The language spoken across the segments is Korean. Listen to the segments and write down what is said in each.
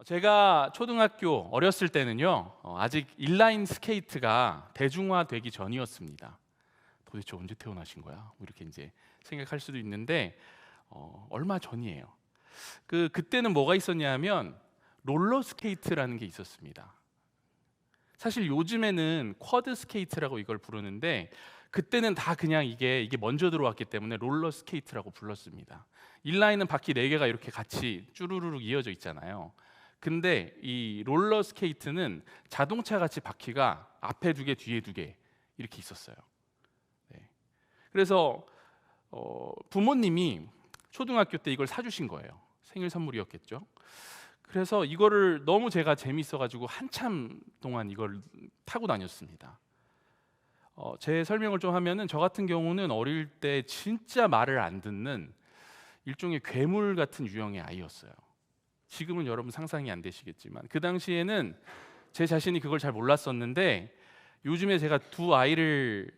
제가 초등학교 어렸을 때는요, 아직 인라인 스케이트가 대중화되기 전이었습니다. 도대체 언제 태어나신 거야? 뭐 이렇게 이제 생각할 수도 있는데 얼마 전이에요. 그때는 뭐가 있었냐면 롤러 스케이트라는 게 있었습니다. 사실 요즘에는 쿼드 스케이트라고 이걸 부르는데 그때는 다 그냥 이게 먼저 들어왔기 때문에 롤러 스케이트라고 불렀습니다. 인라인은 바퀴 4개가 이렇게 같이 쭈루루룩 이어져 있잖아요. 근데 이 롤러 스케이트는 자동차 같이 바퀴가 앞에 2개, 뒤에 2개 이렇게 있었어요. 네. 그래서 부모님이 초등학교 때 이걸 사주신 거예요. 생일 선물이었겠죠. 그래서 이거를 너무 제가 재밌어가지고 한참 동안 이걸 타고 다녔습니다. 제 설명을 좀 하면은 저 같은 경우는 어릴 때 진짜 말을 안 듣는 일종의 괴물 같은 유형의 아이였어요. 지금은 여러분 상상이 안 되시겠지만 그 당시에는 제 자신이 그걸 잘 몰랐었는데 요즘에 제가 두 아이를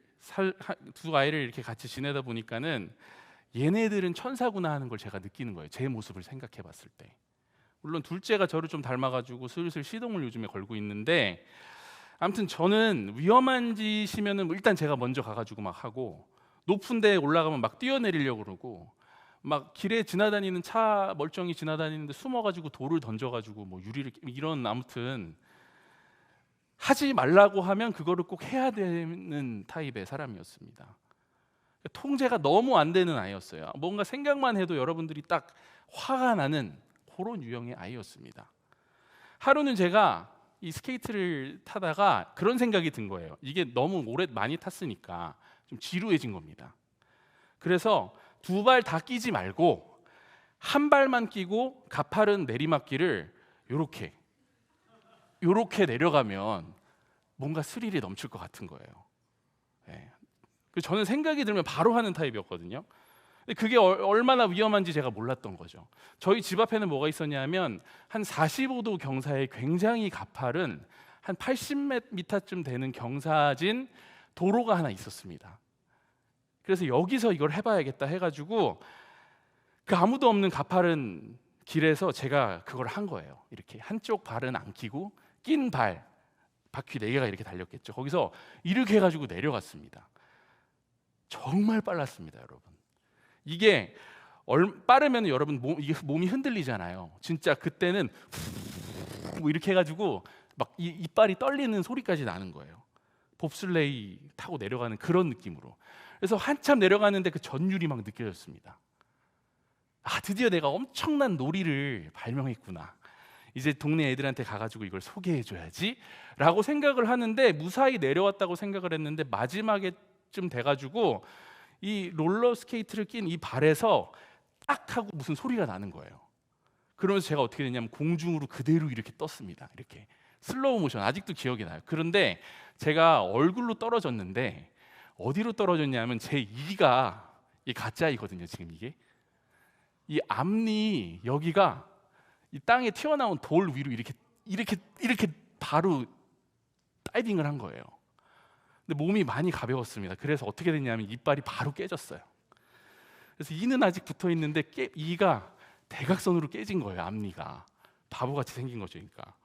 이렇게 같이 지내다 보니까는 얘네들은 천사구나 하는 걸 제가 느끼는 거예요. 제 모습을 생각해 봤을 때. 물론 둘째가 저를 좀 닮아가지고 슬슬 시동을 요즘에 걸고 있는데 아무튼 저는 위험한 짓이면은 일단 제가 먼저 가가지고 막 하고 높은 데 올라가면 막 뛰어내리려고 그러고 막 길에 지나다니는 차 멀쩡히 지나다니는데 숨어가지고 돌을 던져가지고 뭐 유리를 이런 아무튼 하지 말라고 하면 그거를 꼭 해야 되는 타입의 사람이었습니다. 통제가 너무 안 되는 아이였어요. 뭔가 생각만 해도 여러분들이 딱 화가 나는 그런 유형의 아이였습니다. 하루는 제가 이 스케이트를 타다가 그런 생각이 든 거예요. 이게 너무 오래 많이 탔으니까 좀 지루해진 겁니다. 그래서 2발 다 끼지 말고 한 발만 끼고 가파른 내리막길을 요렇게 내려가면 뭔가 스릴이 넘칠 것 같은 거예요. 네. 저는 생각이 들면 바로 하는 타입이었거든요. 근데 그게 얼마나 위험한지 제가 몰랐던 거죠. 저희 집 앞에는 뭐가 있었냐면 한 45도 경사의 굉장히 가파른 한 80m쯤 되는 경사진 도로가 하나 있었습니다. 그래서 여기서 이걸 해봐야겠다 해가지고 그 아무도 없는 가파른 길에서 제가 그걸 한 거예요. 이렇게 한쪽 발은 안 끼고 낀 발, 바퀴 4개가 이렇게 달렸겠죠. 거기서 이렇게 해가지고 내려갔습니다. 정말 빨랐습니다, 여러분. 이게 빠르면 여러분 몸이 흔들리잖아요. 진짜 그때는 뭐 이렇게 해가지고 막 이빨이 떨리는 소리까지 나는 거예요. 봅슬레이 타고 내려가는 그런 느낌으로. 그래서 한참 내려가는데 그 전율이 막 느껴졌습니다. 아, 드디어 내가 엄청난 놀이를 발명했구나. 이제 동네 애들한테 가가지고 이걸 소개해줘야지 라고 생각을 하는데 무사히 내려왔다고 생각을 했는데 마지막에쯤 돼가지고 이 롤러 스케이트를 낀 이 발에서 딱 하고 무슨 소리가 나는 거예요. 그러면서 제가 어떻게 됐냐면 공중으로 그대로 이렇게 떴습니다. 이렇게 슬로우 모션 아직도 기억이 나요. 그런데 제가 얼굴로 떨어졌는데 어디로 떨어졌냐면 제 이가 이 가짜이거든요. 지금 이게 이 앞니 여기가 이 땅에 튀어나온 돌 위로 이렇게 바로 다이빙을 한 거예요. 근데 몸이 많이 가벼웠습니다. 그래서 어떻게 됐냐면 이빨이 바로 깨졌어요. 그래서 이는 아직 붙어 있는데 이가 대각선으로 깨진 거예요. 앞니가 바보같이 생긴 거죠. 그러니까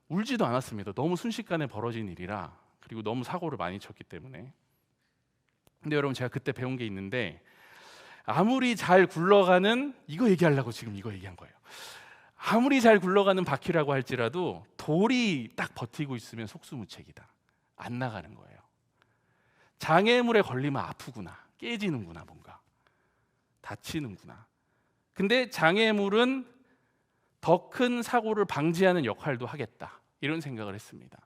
울지도 않았습니다. 너무 순식간에 벌어진 일이라 그리고 너무 사고를 많이 쳤기 때문에. 근데 여러분 제가 그때 배운 게 있는데 아무리 잘 굴러가는 이거 얘기하려고 지금 이거 얘기한 거예요. 아무리 잘 굴러가는 바퀴라고 할지라도 돌이 딱 버티고 있으면 속수무책이다. 안 나가는 거예요. 장애물에 걸리면 아프구나. 깨지는구나. 뭔가 다치는구나. 근데 장애물은 더 큰 사고를 방지하는 역할도 하겠다. 이런 생각을 했습니다.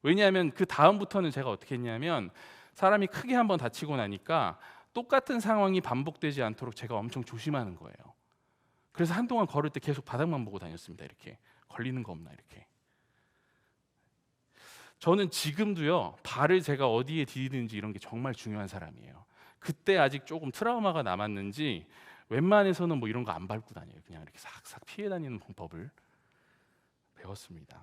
왜냐하면 그 다음부터는 제가 어떻게 했냐면 사람이 크게 한번 다치고 나니까 똑같은 상황이 반복되지 않도록 제가 엄청 조심하는 거예요. 그래서 한동안 걸을 때 계속 바닥만 보고 다녔습니다. 이렇게 걸리는 거 없나 이렇게. 저는 지금도요 발을 제가 어디에 디디는지 이런 게 정말 중요한 사람이에요. 그때 아직 조금 트라우마가 남았는지 웬만해서는 뭐 이런 거 안 밟고 다녀요. 그냥 이렇게 싹싹 피해 다니는 방법을 배웠습니다.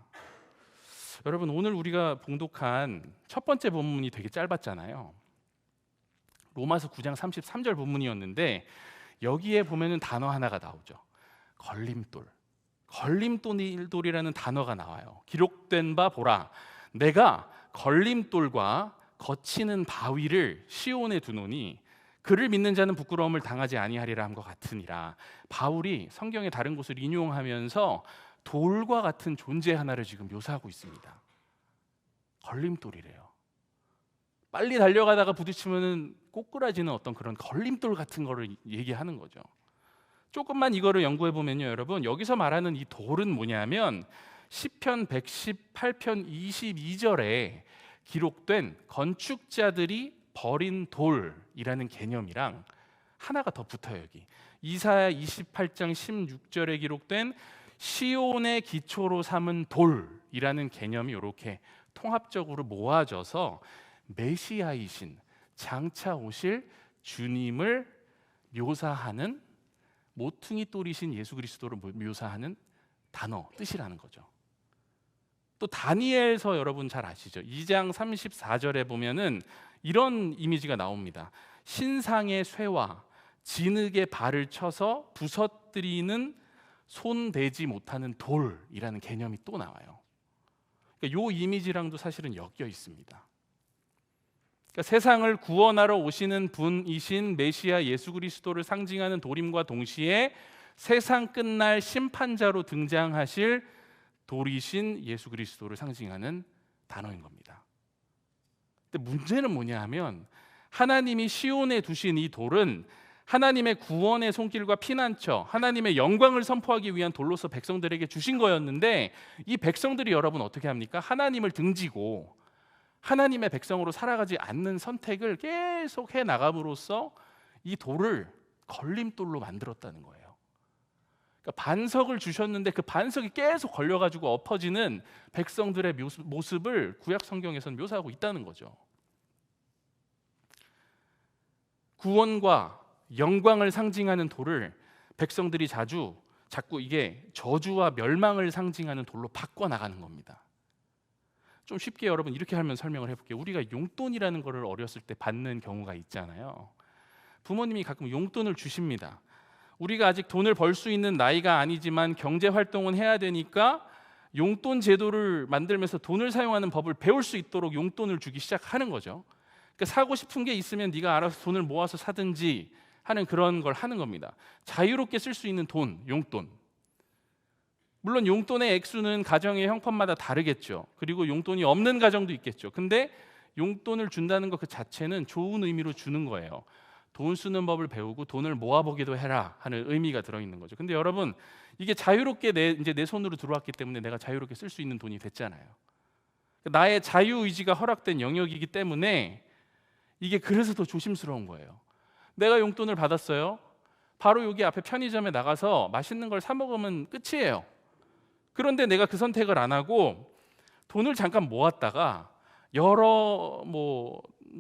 여러분 오늘 우리가 봉독한 첫 번째 본문이 되게 짧았잖아요. 로마서 9장 33절 본문이었는데 여기에 보면은 단어 하나가 나오죠. 걸림돌. 걸림돌이라는 단어가 나와요. 기록된 바 보라, 내가 걸림돌과 거치는 바위를 시온에 두노니 그를 믿는 자는 부끄러움을 당하지 아니하리라 함과 같으니라. 바울이 성경의 다른 곳을 인용하면서 돌과 같은 존재 하나를 지금 묘사하고 있습니다. 걸림돌이래요. 빨리 달려가다가 부딪히면은 꼬꾸라지는 어떤 그런 걸림돌 같은 거를 얘기하는 거죠. 조금만 이거를 연구해 보면요, 여러분, 여기서 말하는 이 돌은 뭐냐면 시편 118편 22절에 기록된 건축자들이 버린 돌이라는 개념이랑 하나가 더 붙어요. 여기 이사야 28장 16절에 기록된 시온의 기초로 삼은 돌이라는 개념이 이렇게 통합적으로 모아져서 메시아이신 장차 오실 주님을 묘사하는, 모퉁이 돌이신 예수 그리스도를 묘사하는 단어, 뜻이라는 거죠. 또 다니엘서 여러분 잘 아시죠? 2장 34절에 보면은 이런 이미지가 나옵니다. 신상의 쇠와 진흙에 발을 쳐서 부서뜨리는 손대지 못하는 돌이라는 개념이 또 나와요. 그러니까 이 이미지랑도 사실은 엮여 있습니다. 그러니까 세상을 구원하러 오시는 분이신 메시아 예수 그리스도를 상징하는 돌임과 동시에 세상 끝날 심판자로 등장하실 돌이신 예수 그리스도를 상징하는 단어인 겁니다. 근데 문제는 뭐냐 하면 하나님이 시온에 두신 이 돌은 하나님의 구원의 손길과 피난처, 하나님의 영광을 선포하기 위한 돌로서 백성들에게 주신 거였는데, 이 백성들이 여러분 어떻게 합니까? 하나님을 등지고 하나님의 백성으로 살아가지 않는 선택을 계속 해 나감으로써 이 돌을 걸림돌로 만들었다는 거예요. 그러니까 반석을 주셨는데 그 반석이 계속 걸려가지고 엎어지는 백성들의 모습을 구약 성경에서는 묘사하고 있다는 거죠. 구원과 영광을 상징하는 돌을 백성들이 자꾸 이게 저주와 멸망을 상징하는 돌로 바꿔나가는 겁니다. 좀 쉽게 여러분 이렇게 하면 설명을 해볼게요. 우리가 용돈이라는 거를 어렸을 때 받는 경우가 있잖아요. 부모님이 가끔 용돈을 주십니다. 우리가 아직 돈을 벌 수 있는 나이가 아니지만 경제 활동은 해야 되니까 용돈 제도를 만들면서 돈을 사용하는 법을 배울 수 있도록 용돈을 주기 시작하는 거죠. 그러니까 사고 싶은 게 있으면 네가 알아서 돈을 모아서 사든지 하는 그런 걸 하는 겁니다. 자유롭게 쓸 수 있는 돈, 용돈. 물론 용돈의 액수는 가정의 형편마다 다르겠죠. 그리고 용돈이 없는 가정도 있겠죠. 근데 용돈을 준다는 것 그 자체는 좋은 의미로 주는 거예요. 돈 쓰는 법을 배우고 돈을 모아보기도 해라 하는 의미가 들어있는 거죠. 근데 여러분, 이게 자유롭게 이제 내 손으로 들어왔기 때문에 내가 자유롭게 쓸 수 있는 돈이 됐잖아요. 나의 자유의지가 허락된 영역이기 때문에 이게 그래서 더 조심스러운 거예요. 내가 용돈을 받았어요. 바로 여기 앞에 편의점에 나가서 맛있는 걸 사 먹으면 끝이에요. 그런데 내가 그 선택을 안 하고 돈을 잠깐 모았다가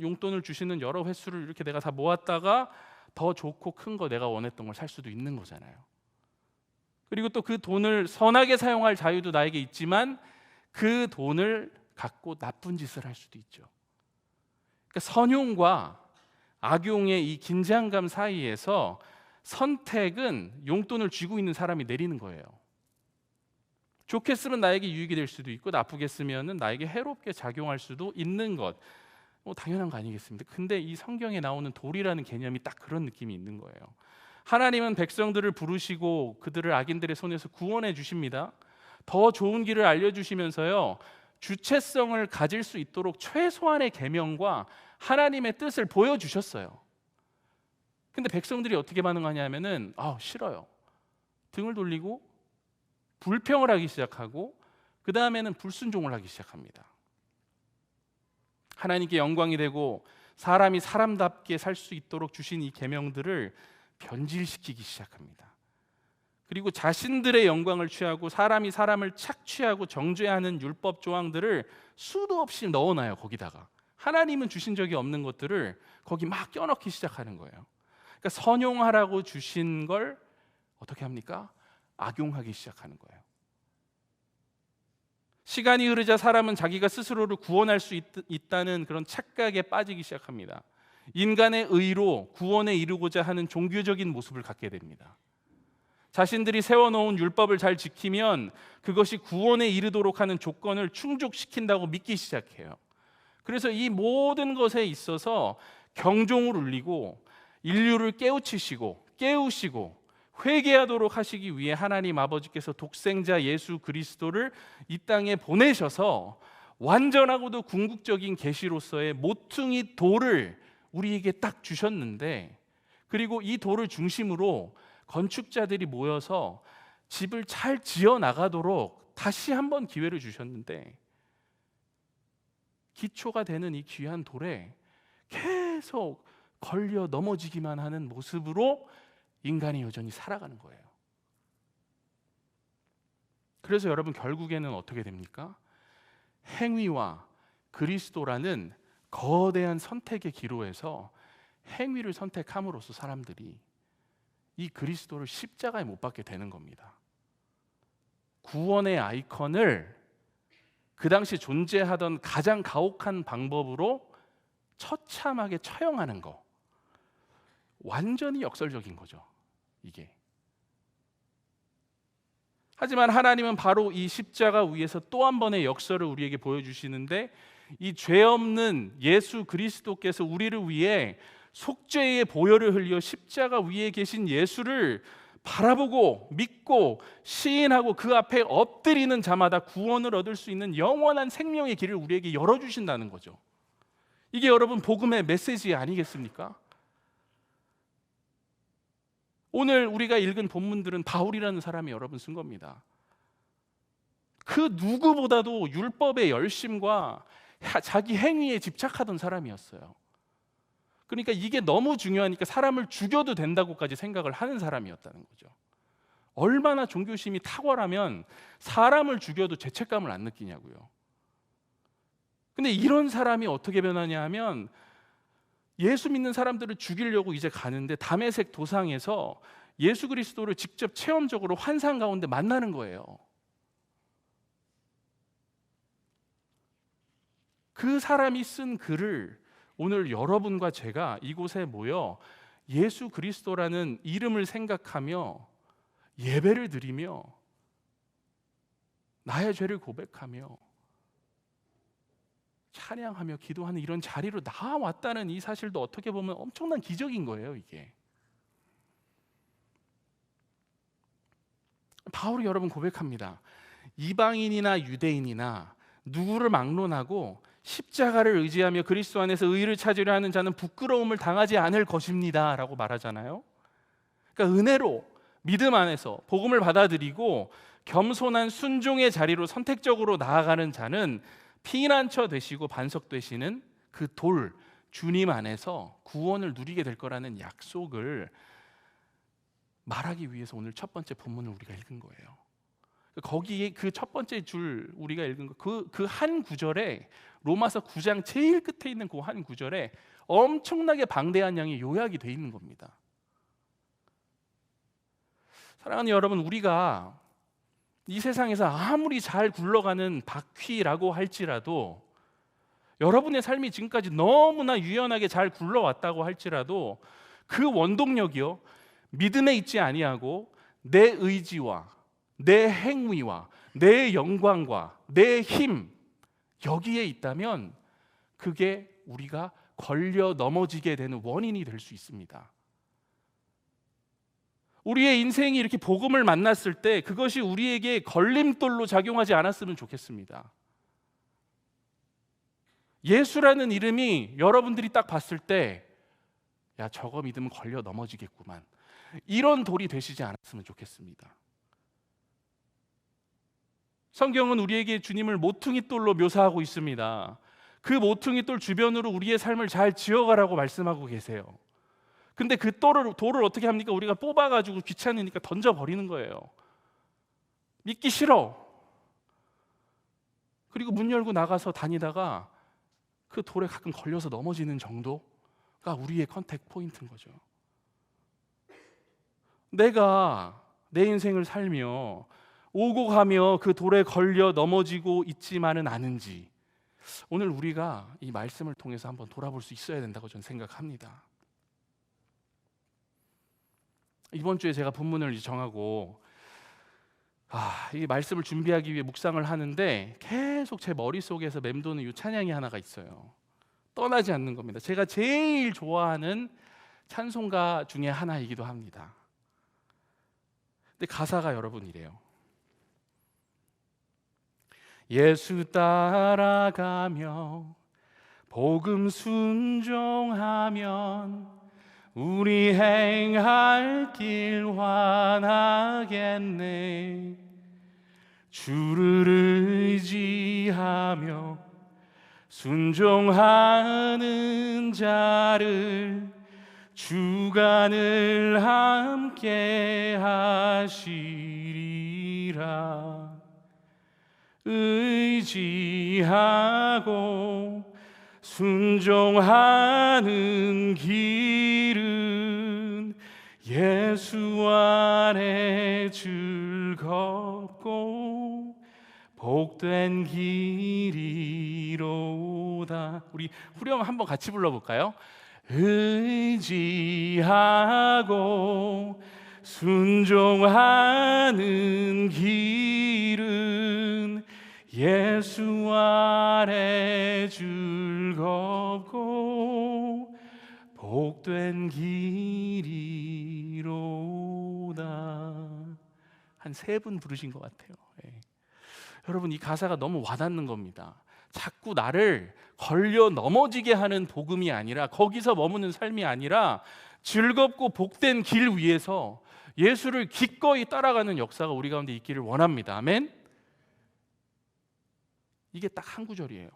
용돈을 주시는 여러 횟수를 이렇게 내가 다 모았다가 더 좋고 큰 거 내가 원했던 걸 살 수도 있는 거잖아요. 그리고 또 그 돈을 선하게 사용할 자유도 나에게 있지만 그 돈을 갖고 나쁜 짓을 할 수도 있죠. 그러니까 선용과 악용의 이 긴장감 사이에서 선택은 용돈을 쥐고 있는 사람이 내리는 거예요. 좋게 쓰면 나에게 유익이 될 수도 있고 나쁘게 쓰면 나에게 해롭게 작용할 수도 있는 것, 당연한 거 아니겠습니까? 근데 이 성경에 나오는 돌이라는 개념이 딱 그런 느낌이 있는 거예요. 하나님은 백성들을 부르시고 그들을 악인들의 손에서 구원해 주십니다. 더 좋은 길을 알려주시면서요, 주체성을 가질 수 있도록 최소한의 계명과 하나님의 뜻을 보여주셨어요. 근데 백성들이 어떻게 반응하냐면은 싫어요. 등을 돌리고 불평을 하기 시작하고 그 다음에는 불순종을 하기 시작합니다. 하나님께 영광이 되고 사람이 사람답게 살 수 있도록 주신 이 계명들을 변질시키기 시작합니다. 그리고 자신들의 영광을 취하고 사람이 사람을 착취하고 정죄하는 율법 조항들을 수도 없이 넣어놔요. 거기다가 하나님은 주신 적이 없는 것들을 거기 막 껴넣기 시작하는 거예요. 그러니까 선용하라고 주신 걸 어떻게 합니까? 악용하기 시작하는 거예요. 시간이 흐르자 사람은 자기가 스스로를 구원할 수 있다는 그런 착각에 빠지기 시작합니다. 인간의 의로 구원에 이르고자 하는 종교적인 모습을 갖게 됩니다. 자신들이 세워놓은 율법을 잘 지키면 그것이 구원에 이르도록 하는 조건을 충족시킨다고 믿기 시작해요. 그래서 이 모든 것에 있어서 경종을 울리고 인류를 깨우시고 회개하도록 하시기 위해 하나님 아버지께서 독생자 예수 그리스도를 이 땅에 보내셔서 완전하고도 궁극적인 계시로서의 모퉁이 돌을 우리에게 딱 주셨는데, 그리고 이 돌을 중심으로 건축자들이 모여서 집을 잘 지어 나가도록 다시 한번 기회를 주셨는데, 기초가 되는 이 귀한 돌에 계속 걸려 넘어지기만 하는 모습으로 인간이 여전히 살아가는 거예요. 그래서 여러분, 결국에는 어떻게 됩니까? 행위와 그리스도라는 거대한 선택의 기로에서 행위를 선택함으로써 사람들이 이 그리스도를 십자가에 못 박게 되는 겁니다. 구원의 아이콘을 그 당시 존재하던 가장 가혹한 방법으로 처참하게 처형하는 거, 완전히 역설적인 거죠, 이게. 하지만 하나님은 바로 이 십자가 위에서 또 한 번의 역설을 우리에게 보여주시는데, 이 죄 없는 예수 그리스도께서 우리를 위해 속죄의 보혈을 흘려 십자가 위에 계신 예수를 바라보고 믿고 시인하고 그 앞에 엎드리는 자마다 구원을 얻을 수 있는 영원한 생명의 길을 우리에게 열어주신다는 거죠. 이게 여러분 복음의 메시지 아니겠습니까? 오늘 우리가 읽은 본문들은 바울이라는 사람이 여러분 쓴 겁니다. 그 누구보다도 율법의 열심과 자기 행위에 집착하던 사람이었어요. 그러니까 이게 너무 중요하니까 사람을 죽여도 된다고까지 생각을 하는 사람이었다는 거죠. 얼마나 종교심이 탁월하면 사람을 죽여도 죄책감을 안 느끼냐고요. 근데 이런 사람이 어떻게 변하냐 하면, 예수 믿는 사람들을 죽이려고 이제 가는데 다메섹 도상에서 예수 그리스도를 직접 체험적으로 환상 가운데 만나는 거예요. 그 사람이 쓴 글을 오늘 여러분과 제가 이곳에 모여 예수 그리스도라는 이름을 생각하며 예배를 드리며 나의 죄를 고백하며 찬양하며 기도하는 이런 자리로 나왔다는 이 사실도 어떻게 보면 엄청난 기적인 거예요, 이게. 바울이 여러분 고백합니다. 이방인이나 유대인이나 누구를 막론하고 십자가를 의지하며 그리스도 안에서 의를 찾으려 하는 자는 부끄러움을 당하지 않을 것입니다 라고 말하잖아요. 그러니까 은혜로 믿음 안에서 복음을 받아들이고 겸손한 순종의 자리로 선택적으로 나아가는 자는 피난처 되시고 반석 되시는 그 돌, 주님 안에서 구원을 누리게 될 거라는 약속을 말하기 위해서 오늘 첫 번째 본문을 우리가 읽은 거예요. 거기에 그 첫 번째 줄 우리가 읽은 그 한 구절에, 로마서 9장 제일 끝에 있는 그 한 구절에 엄청나게 방대한 양의 요약이 돼 있는 겁니다. 사랑하는 여러분, 우리가 이 세상에서 아무리 잘 굴러가는 바퀴라고 할지라도, 여러분의 삶이 지금까지 너무나 유연하게 잘 굴러왔다고 할지라도 그 원동력이요, 믿음에 있지 아니하고 내 의지와 내 행위와 내 영광과 내 힘, 여기에 있다면 그게 우리가 걸려 넘어지게 되는 원인이 될 수 있습니다. 우리의 인생이 이렇게 복음을 만났을 때 그것이 우리에게 걸림돌로 작용하지 않았으면 좋겠습니다. 예수라는 이름이 여러분들이 딱 봤을 때, 야, 저거 믿으면 걸려 넘어지겠구만, 이런 돌이 되시지 않았으면 좋겠습니다. 성경은 우리에게 주님을 모퉁이 돌로 묘사하고 있습니다. 그 모퉁이 돌 주변으로 우리의 삶을 잘 지어가라고 말씀하고 계세요. 근데 그 돌을 어떻게 합니까? 우리가 뽑아가지고 귀찮으니까 던져버리는 거예요. 믿기 싫어. 그리고 문 열고 나가서 다니다가 그 돌에 가끔 걸려서 넘어지는 정도가 우리의 컨택 포인트인 거죠. 내가 내 인생을 살며 오고 가며 그 돌에 걸려 넘어지고 있지만은 않은지, 오늘 우리가 이 말씀을 통해서 한번 돌아볼 수 있어야 된다고 저는 생각합니다. 이번 주에 제가 본문을 정하고 이 말씀을 준비하기 위해 묵상을 하는데 계속 제 머릿속에서 맴도는 이 찬양이 하나가 있어요. 떠나지 않는 겁니다. 제가 제일 좋아하는 찬송가 중에 하나이기도 합니다. 근데 가사가 여러분 이래요. 예수 따라가며 복음 순종하면 우리 행할 길 환하겠네. 주를 의지하며 순종하는 자를 주가 늘 함께 하시리라. 의지하고 순종하는 길은 예수 안에 즐겁고 복된 길이로다. 우리 후렴 한번 같이 불러볼까요? 의지하고 순종하는 길은 예수 안에 즐겁고 복된 길이로다. 한 3분 부르신 것 같아요. 여러분, 이 가사가 너무 와닿는 겁니다. 자꾸 나를 걸려 넘어지게 하는 복음이 아니라, 거기서 머무는 삶이 아니라 즐겁고 복된 길 위에서 예수를 기꺼이 따라가는 역사가 우리 가운데 있기를 원합니다. 아멘. 이게 딱 한 구절이에요.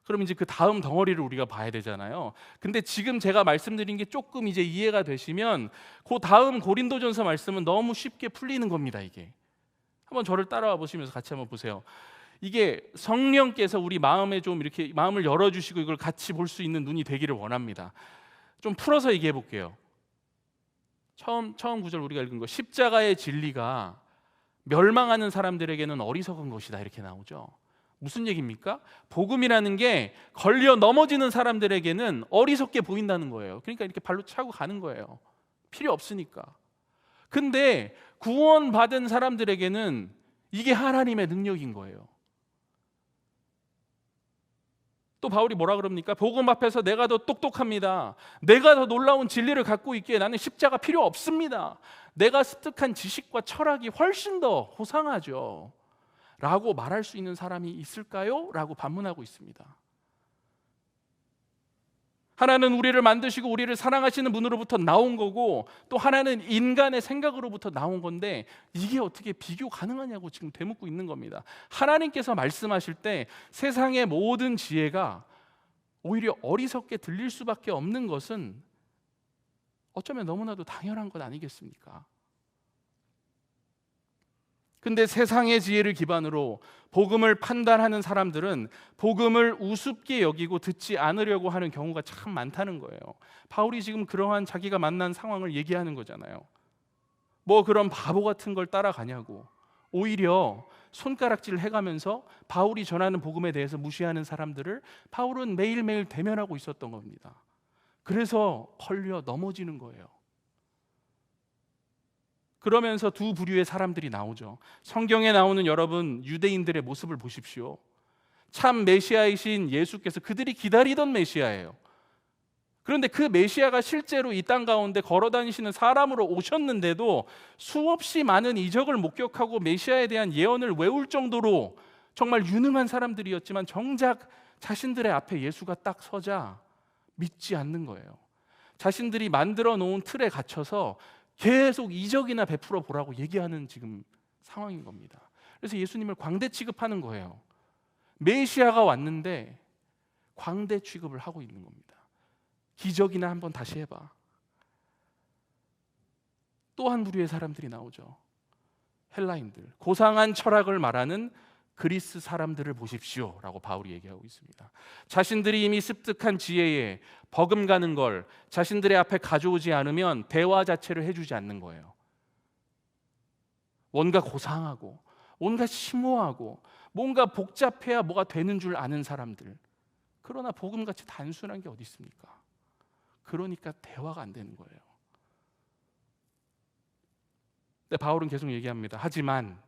그럼 이제 그 다음 덩어리를 우리가 봐야 되잖아요. 근데 지금 제가 말씀드린 게 조금 이제 이해가 되시면 그 다음 고린도전서 말씀은 너무 쉽게 풀리는 겁니다. 이게 한번 저를 따라와 보시면서 같이 한번 보세요. 이게 성령께서 우리 마음에 좀 이렇게 마음을 열어주시고 이걸 같이 볼 수 있는 눈이 되기를 원합니다. 좀 풀어서 얘기해 볼게요. 처음 구절 우리가 읽은 거, 십자가의 진리가 멸망하는 사람들에게는 어리석은 것이다, 이렇게 나오죠. 무슨 얘기입니까? 복음이라는 게 걸려 넘어지는 사람들에게는 어리석게 보인다는 거예요. 그러니까 이렇게 발로 차고 가는 거예요. 필요 없으니까. 근데 구원받은 사람들에게는 이게 하나님의 능력인 거예요. 또 바울이 뭐라 그럽니까? 복음 앞에서 내가 더 똑똑합니다. 내가 더 놀라운 진리를 갖고 있기에 나는 십자가 필요 없습니다. 내가 습득한 지식과 철학이 훨씬 더 호상하죠. 라고 말할 수 있는 사람이 있을까요? 라고 반문하고 있습니다. 하나는 우리를 만드시고 우리를 사랑하시는 분으로부터 나온 거고, 또 하나는 인간의 생각으로부터 나온 건데, 이게 어떻게 비교 가능하냐고 지금 되묻고 있는 겁니다. 하나님께서 말씀하실 때 세상의 모든 지혜가 오히려 어리석게 들릴 수밖에 없는 것은 어쩌면 너무나도 당연한 것 아니겠습니까? 근데 세상의 지혜를 기반으로 복음을 판단하는 사람들은 복음을 우습게 여기고 듣지 않으려고 하는 경우가 참 많다는 거예요. 바울이 지금 그러한 자기가 만난 상황을 얘기하는 거잖아요. 뭐 그런 바보 같은 걸 따라가냐고. 오히려 손가락질을 해가면서 바울이 전하는 복음에 대해서 무시하는 사람들을 바울은 매일매일 대면하고 있었던 겁니다. 그래서 걸려 넘어지는 거예요. 그러면서 두 부류의 사람들이 나오죠. 성경에 나오는 여러분, 유대인들의 모습을 보십시오. 참 메시아이신 예수께서 그들이 기다리던 메시아예요. 그런데 그 메시아가 실제로 이 땅 가운데 걸어다니시는 사람으로 오셨는데도 수없이 많은 이적을 목격하고 메시아에 대한 예언을 외울 정도로 정말 유능한 사람들이었지만 정작 자신들의 앞에 예수가 딱 서자 믿지 않는 거예요. 자신들이 만들어 놓은 틀에 갇혀서 계속 이적이나 베풀어 보라고 얘기하는 지금 상황인 겁니다. 그래서 예수님을 광대 취급하는 거예요. 메시아가 왔는데 광대 취급을 하고 있는 겁니다. 기적이나 한번 다시 해봐. 또 한 부류의 사람들이 나오죠. 헬라인들, 고상한 철학을 말하는 그리스 사람들을 보십시오 라고 바울이 얘기하고 있습니다. 자신들이 이미 습득한 지혜에 버금가는 걸 자신들의 앞에 가져오지 않으면 대화 자체를 해주지 않는 거예요. 뭔가 고상하고 온갖 심오하고 뭔가 복잡해야 뭐가 되는 줄 아는 사람들. 그러나 복음같이 단순한 게 어디 있습니까? 그러니까 대화가 안 되는 거예요. 근데 바울은 계속 얘기합니다. 하지만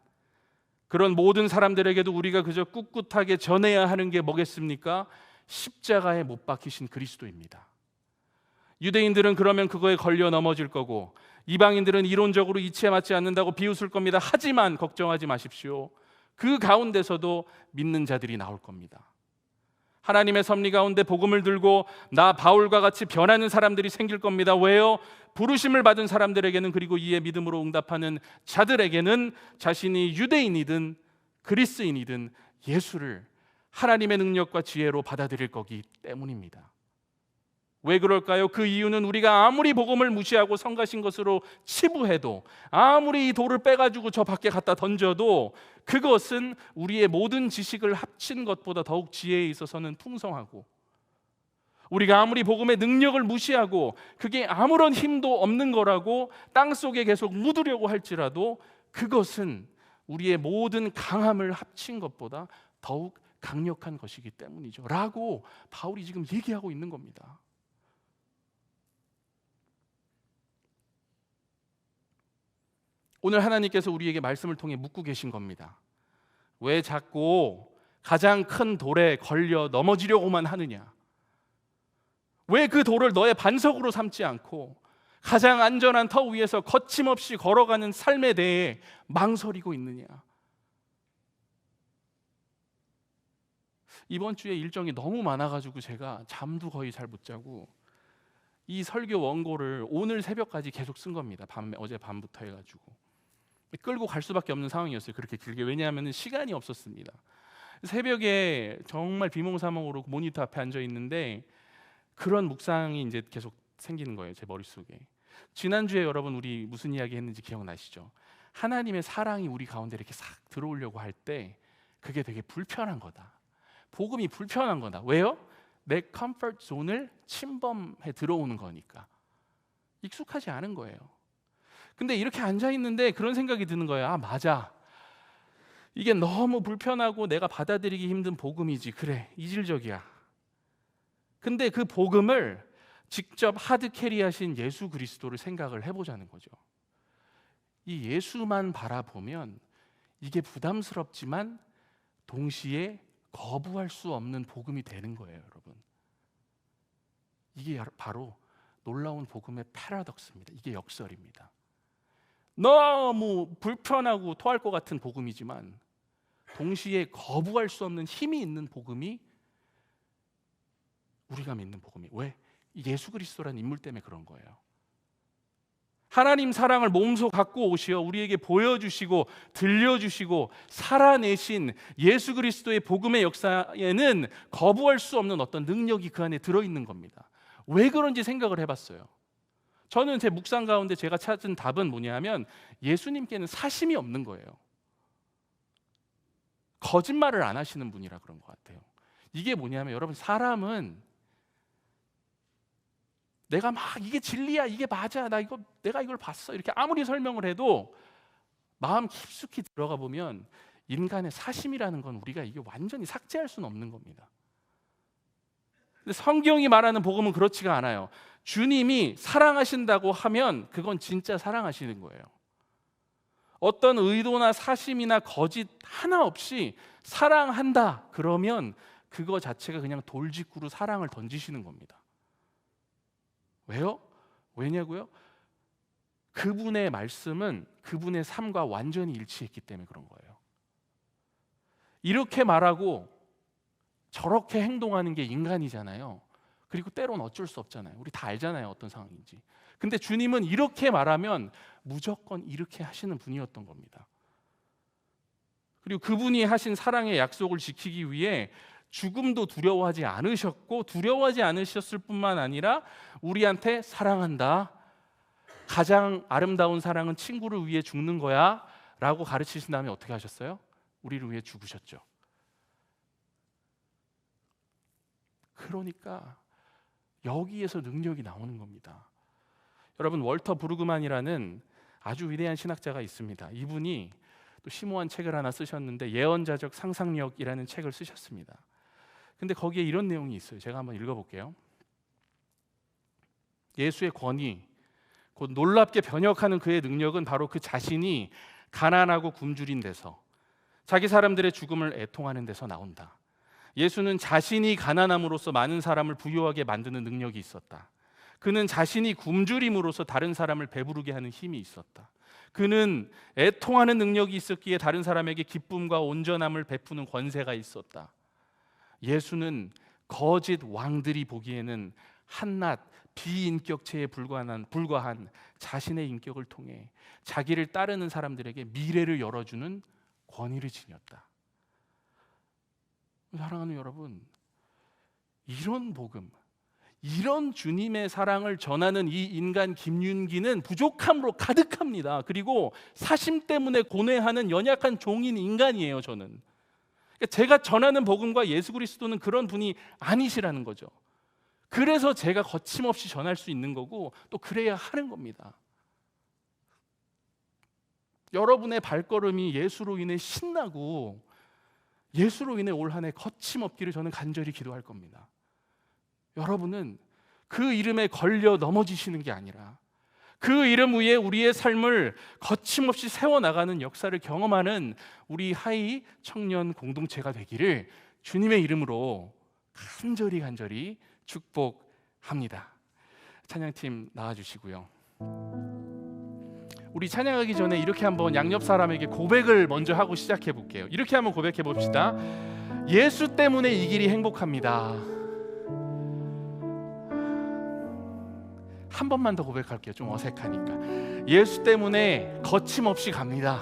그런 모든 사람들에게도 우리가 그저 꿋꿋하게 전해야 하는 게 뭐겠습니까? 십자가에 못 박히신 그리스도입니다. 유대인들은 그러면 그거에 걸려 넘어질 거고, 이방인들은 이론적으로 이치에 맞지 않는다고 비웃을 겁니다. 하지만 걱정하지 마십시오. 그 가운데서도 믿는 자들이 나올 겁니다. 하나님의 섭리 가운데 복음을 들고 나 바울과 같이 변하는 사람들이 생길 겁니다. 왜요? 부르심을 받은 사람들에게는, 그리고 이에 믿음으로 응답하는 자들에게는 자신이 유대인이든 그리스인이든 예수를 하나님의 능력과 지혜로 받아들일 거기 때문입니다. 왜 그럴까요? 그 이유는 우리가 아무리 복음을 무시하고 성가신 것으로 치부해도, 아무리 이 돌을 빼가지고 저 밖에 갖다 던져도 그것은 우리의 모든 지식을 합친 것보다 더욱 지혜에 있어서는 풍성하고, 우리가 아무리 복음의 능력을 무시하고 그게 아무런 힘도 없는 거라고 땅속에 계속 묻으려고 할지라도 그것은 우리의 모든 강함을 합친 것보다 더욱 강력한 것이기 때문이죠 라고 바울이 지금 얘기하고 있는 겁니다. 오늘 하나님께서 우리에게 말씀을 통해 묻고 계신 겁니다. 왜 자꾸 가장 큰 돌에 걸려 넘어지려고만 하느냐? 왜 그 돌을 너의 반석으로 삼지 않고 가장 안전한 터 위에서 거침없이 걸어가는 삶에 대해 망설이고 있느냐? 이번 주에 일정이 너무 많아가지고 제가 잠도 거의 잘 못 자고 이 설교 원고를 오늘 새벽까지 계속 쓴 겁니다. 어제 밤부터 해가지고 끌고 갈 수밖에 없는 상황이었어요. 그렇게 길게. 왜냐하면 시간이 없었습니다. 새벽에 정말 비몽사몽으로 모니터 앞에 앉아 있는데 그런 묵상이 이제 계속 생기는 거예요, 제 머릿속에. 지난주에 여러분 우리 무슨 이야기 했는지 기억나시죠? 하나님의 사랑이 우리 가운데 이렇게 싹 들어오려고 할 때 그게 되게 불편한 거다. 복음이 불편한 거다. 왜요? 내 컴포트 존을 침범해 들어오는 거니까. 익숙하지 않은 거예요. 근데 이렇게 앉아 있는데 그런 생각이 드는 거예요. 아, 맞아. 이게 너무 불편하고 내가 받아들이기 힘든 복음이지. 그래, 이질적이야. 근데 그 복음을 직접 하드 캐리하신 예수 그리스도를 생각을 해보자는 거죠. 이 예수만 바라보면 이게 부담스럽지만 동시에 거부할 수 없는 복음이 되는 거예요, 여러분. 이게 바로 놀라운 복음의 패러독스입니다. 이게 역설입니다. 너무 불편하고 토할 것 같은 복음이지만 동시에 거부할 수 없는 힘이 있는 복음이 우리가 믿는 복음이. 왜? 예수 그리스도라는 인물 때문에 그런 거예요. 하나님 사랑을 몸소 갖고 오시어 우리에게 보여주시고 들려주시고 살아내신 예수 그리스도의 복음의 역사에는 거부할 수 없는 어떤 능력이 그 안에 들어있는 겁니다. 왜 그런지 생각을 해봤어요. 저는 제 묵상 가운데 제가 찾은 답은 뭐냐면 예수님께는 사심이 없는 거예요. 거짓말을 안 하시는 분이라 그런 것 같아요. 이게 뭐냐면 여러분, 사람은 내가 막 이게 진리야, 이게 맞아, 내가 이걸 봤어 이렇게 아무리 설명을 해도 마음 깊숙이 들어가 보면 인간의 사심이라는 건 우리가 이게 완전히 삭제할 수는 없는 겁니다. 근데 성경이 말하는 복음은 그렇지가 않아요. 주님이 사랑하신다고 하면 그건 진짜 사랑하시는 거예요. 어떤 의도나 사심이나 거짓 하나 없이 사랑한다 그러면 그거 자체가 그냥 돌직구로 사랑을 던지시는 겁니다. 왜요? 왜냐고요? 그분의 말씀은 그분의 삶과 완전히 일치했기 때문에 그런 거예요. 이렇게 말하고 저렇게 행동하는 게 인간이잖아요. 그리고 때로는 어쩔 수 없잖아요. 우리 다 알잖아요, 어떤 상황인지. 근데 주님은 이렇게 말하면 무조건 이렇게 하시는 분이었던 겁니다. 그리고 그분이 하신 사랑의 약속을 지키기 위해 죽음도 두려워하지 않으셨고, 두려워하지 않으셨을 뿐만 아니라 우리한테 사랑한다, 가장 아름다운 사랑은 친구를 위해 죽는 거야 라고 가르치신 다음에 어떻게 하셨어요? 우리를 위해 죽으셨죠. 그러니까 여기에서 능력이 나오는 겁니다. 여러분, 월터 브루그만이라는 아주 위대한 신학자가 있습니다. 이분이 또 심오한 책을 하나 쓰셨는데 예언자적 상상력이라는 책을 쓰셨습니다. 근데 거기에 이런 내용이 있어요. 제가 한번 읽어볼게요. 예수의 권위, 곧 놀랍게 변혁하는 그의 능력은 바로 그 자신이 가난하고 굶주린 데서, 자기 사람들의 죽음을 애통하는 데서 나온다. 예수는 자신이 가난함으로써 많은 사람을 부유하게 만드는 능력이 있었다. 그는 자신이 굶주림으로써 다른 사람을 배부르게 하는 힘이 있었다. 그는 애통하는 능력이 있었기에 다른 사람에게 기쁨과 온전함을 베푸는 권세가 있었다. 예수는 거짓 왕들이 보기에는 한낱 비인격체에 불과한 자신의 인격을 통해 자기를 따르는 사람들에게 미래를 열어주는 권위를 지녔다. 사랑하는 여러분, 이런 복음, 이런 주님의 사랑을 전하는 이 인간 김윤기는 부족함으로 가득합니다. 그리고 사심 때문에 고뇌하는 연약한 종인 인간이에요. 저는 제가 전하는 복음과 예수 그리스도는 그런 분이 아니시라는 거죠. 그래서 제가 거침없이 전할 수 있는 거고 또 그래야 하는 겁니다. 여러분의 발걸음이 예수로 인해 신나고 예수로 인해 올 한 해 거침없기를 저는 간절히 기도할 겁니다. 여러분은 그 이름에 걸려 넘어지시는 게 아니라 그 이름 위에 우리의 삶을 거침없이 세워나가는 역사를 경험하는 우리 하이 청년 공동체가 되기를 주님의 이름으로 간절히 축복합니다. 찬양팀 나와주시고요. 우리 찬양하기 전에 이렇게 한번 양옆 사람에게 고백을 먼저 하고 시작해 볼게요. 이렇게 한번 고백해 봅시다. 예수 때문에 이 길이 행복합니다. 한 번만 더 고백할게요. 좀 어색하니까. 예수 때문에 거침없이 갑니다.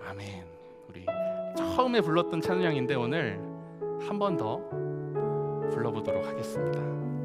아멘. 우리 처음에 불렀던 찬양인데 오늘 한 번 더 불러보도록 하겠습니다.